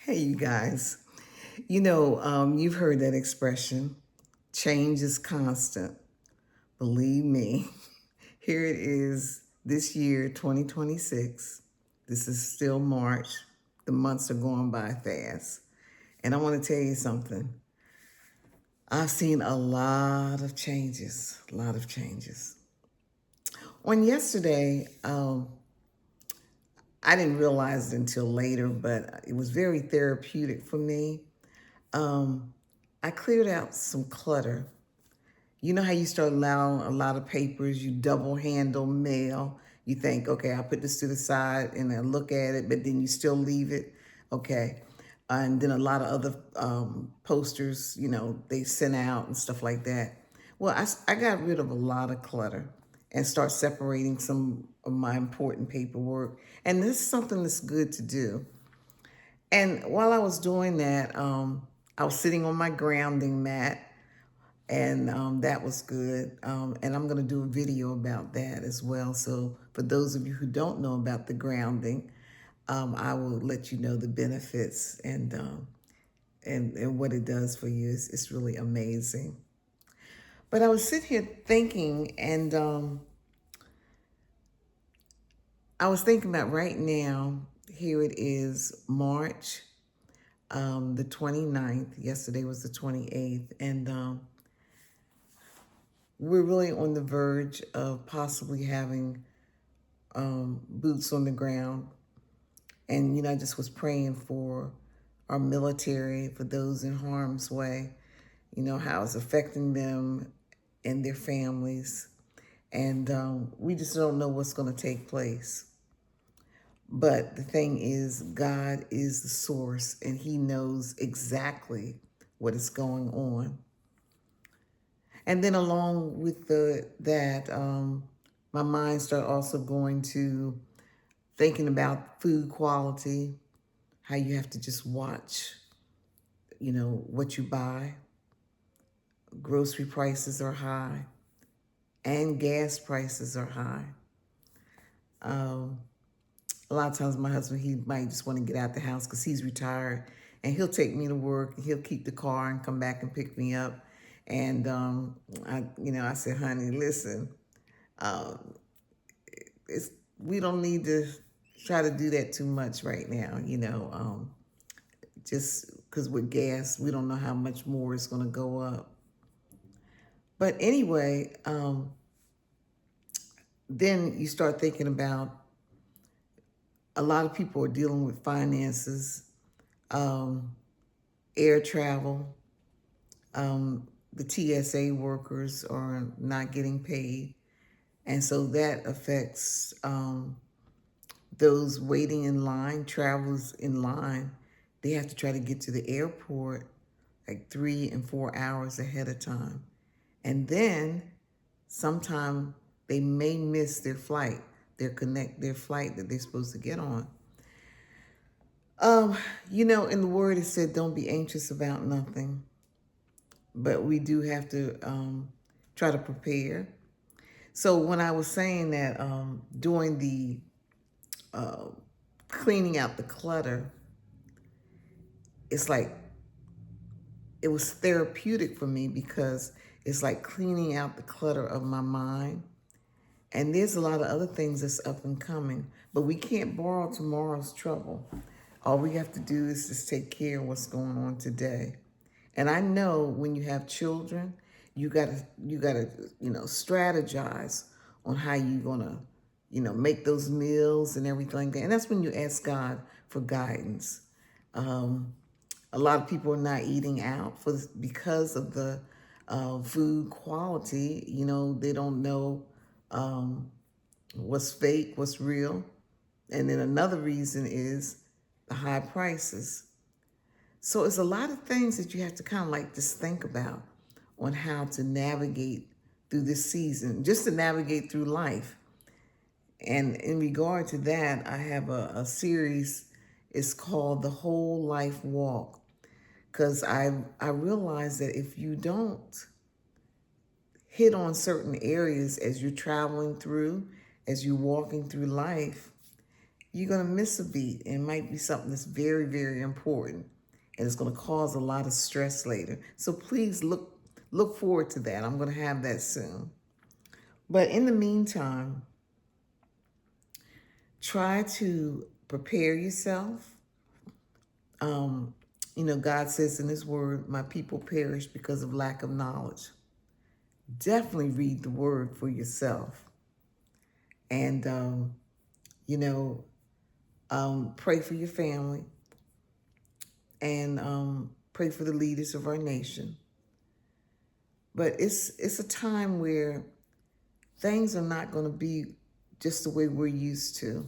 Hey, you guys. You've heard that expression, change is constant. Believe me, here it is this year, 2026. This is still March. The months are going by fast. And I want to tell you something. I've seen a lot of changes, a lot of changes. On yesterday, I didn't realize it until later, but it was very therapeutic for me. Um, I cleared out some clutter. You know how you start allowing a lot of papers, you double handle mail. You think, okay, I'll put this to the side and I look at it, but then you still leave it. Okay. And then a lot of other posters, they sent out and stuff like that. Well, I got rid of a lot of clutter and start separating some of my important paperwork. And this is something that's good to do. And while I was doing that, I was sitting on my grounding mat, and that was good. And I'm going to do a video about that as well. So for those of you who don't know about the grounding, I will let you know the benefits and what it does for you. It's really amazing. But I was sitting here thinking, and I was thinking about right now. Here it is, March the 29th. Yesterday was the 28th. And we're really on the verge of possibly having boots on the ground. And, I just was praying for our military, for those in harm's way, how it's affecting them and their families. And we just don't know what's going to take place. But the thing is, God is the source, and He knows exactly what is going on. And then along with my mind started also going to thinking about food quality, how you have to just watch, what you buy. Grocery prices are high, and gas prices are high. A lot of times my husband, he might just want to get out the house because he's retired, and he'll take me to work, and he'll keep the car and come back and pick me up. And I said, honey, listen, um, we don't need to try to do that too much right now, just because with gas, we don't know how much more it's going to go up. But anyway, then you start thinking about a lot of people are dealing with finances, air travel. The TSA workers are not getting paid. And so that affects those waiting in line, travelers in line. They have to try to get to the airport like 3 and 4 hours ahead of time. And then sometime they may miss their flight, their flight that they're supposed to get on. In the word it said, don't be anxious about nothing. But we do have to try to prepare. So when I was saying that doing the cleaning out the clutter, it's like it was therapeutic for me because it's like cleaning out the clutter of my mind. And there's a lot of other things that's up and coming, but we can't borrow tomorrow's trouble. All we have to do is just take care of what's going on today. And I know when you have children, you gotta strategize on how you're gonna, make those meals and everything. And that's when you ask God for guidance. A lot of people are not eating out because of the food quality. They don't know what's fake, what's real. And then another reason is the high prices. So it's a lot of things that you have to kind of like just think about on how to navigate through this season, just to navigate through life. And in regard to that, I have a series. It's called The Whole Life Walk. Because I realize that if you don't hit on certain areas as you're traveling through, as you're walking through life, you're going to miss a beat. And it might be something that's very, very important. And it's going to cause a lot of stress later. So please look forward to that. I'm going to have that soon. But in the meantime, try to prepare yourself. God says in his word, my people perish because of lack of knowledge. Definitely read the word for yourself. And, pray for your family. And pray for the leaders of our nation. But it's a time where things are not going to be just the way we're used to.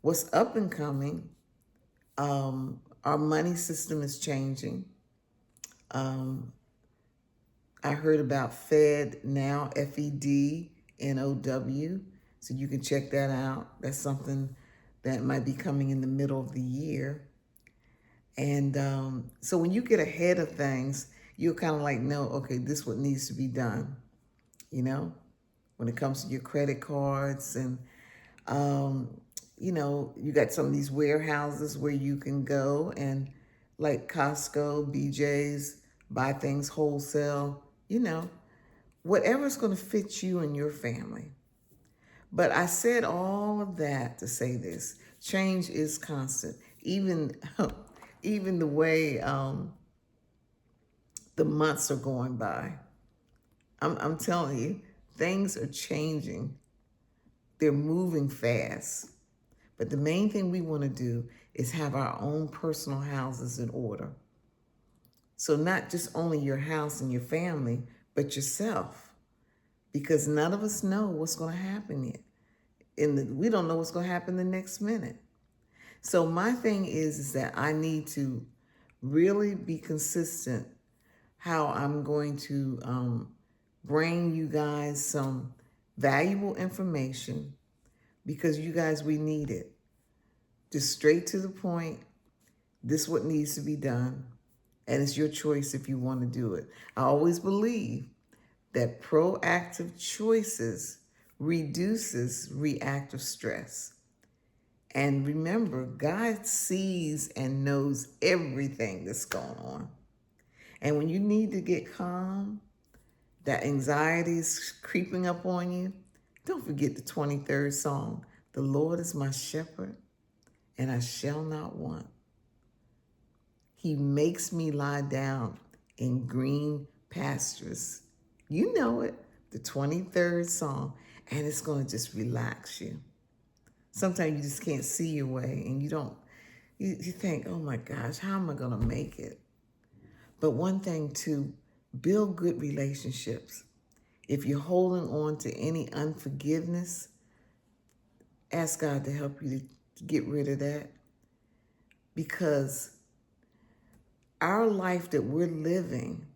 What's up and coming, our money system is changing. I heard about Fed Now, FEDNOW, so you can check that out. That's something that might be coming in the middle of the year. And so when you get ahead of things, you'll kind of like know, okay, this is what needs to be done, when it comes to your credit cards. And, you got some of these warehouses where you can go and like Costco, BJ's, buy things wholesale, whatever's going to fit you and your family. But I said all of that to say this. Change is constant. Even the way the months are going by. I'm telling you, things are changing. They're moving fast. But the main thing we want to do is have our own personal houses in order. So not just only your house and your family, but yourself. Because none of us know what's going to happen yet. We don't know what's going to happen the next minute. So my thing is that I need to really be consistent how I'm going to bring you guys some valuable information, because you guys, we need it. Just straight to the point. This is what needs to be done. And it's your choice if you want to do it. I always believe that proactive choices reduces reactive stress. And remember, God sees and knows everything that's going on. And when you need to get calm, that anxiety is creeping up on you, don't forget the 23rd Psalm. The Lord is my shepherd, and I shall not want. He makes me lie down in green pastures. You know it, the 23rd Psalm, and it's going to just relax you. Sometimes you just can't see your way, and you think, oh my gosh, how am I going to make it? But one thing too, build good relationships. If you're holding on to any unforgiveness, ask God to help you to get rid of that. Because our life that we're living,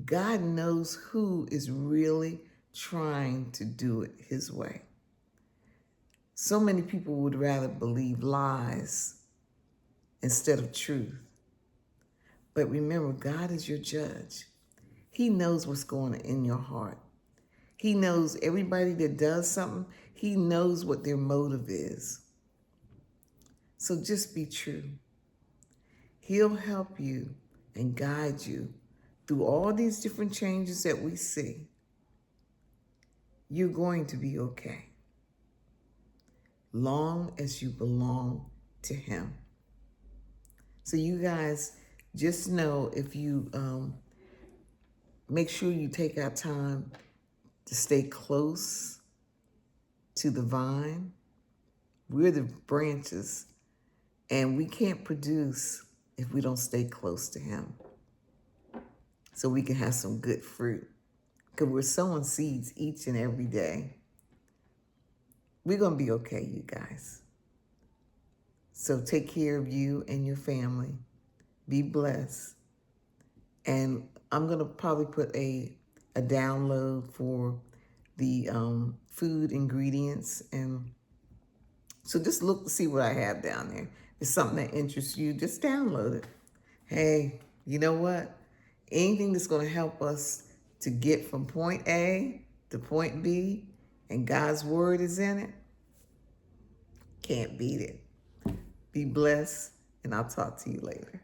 God knows who is really trying to do it his way. So many people would rather believe lies instead of truth. But remember, God is your judge. He knows what's going on in your heart. He knows everybody that does something, he knows what their motive is. So just be true. He'll help you and guide you through all these different changes that we see. You're going to be okay, long as you belong to him. So you guys, just know, if you make sure you take out time to stay close to the vine. We're the branches, and we can't produce if we don't stay close to him, so we can have some good fruit, because we're sowing seeds each and every day. We're going to be okay, you guys. So take care of you and your family. Be blessed. And I'm going to probably put a download for the food ingredients. And so just look to see what I have down there. If it's something that interests you, just download it. Hey, you know what? Anything that's going to help us to get from point A to point B, and God's word is in it, Can't beat it. Be blessed, and I'll talk to you later.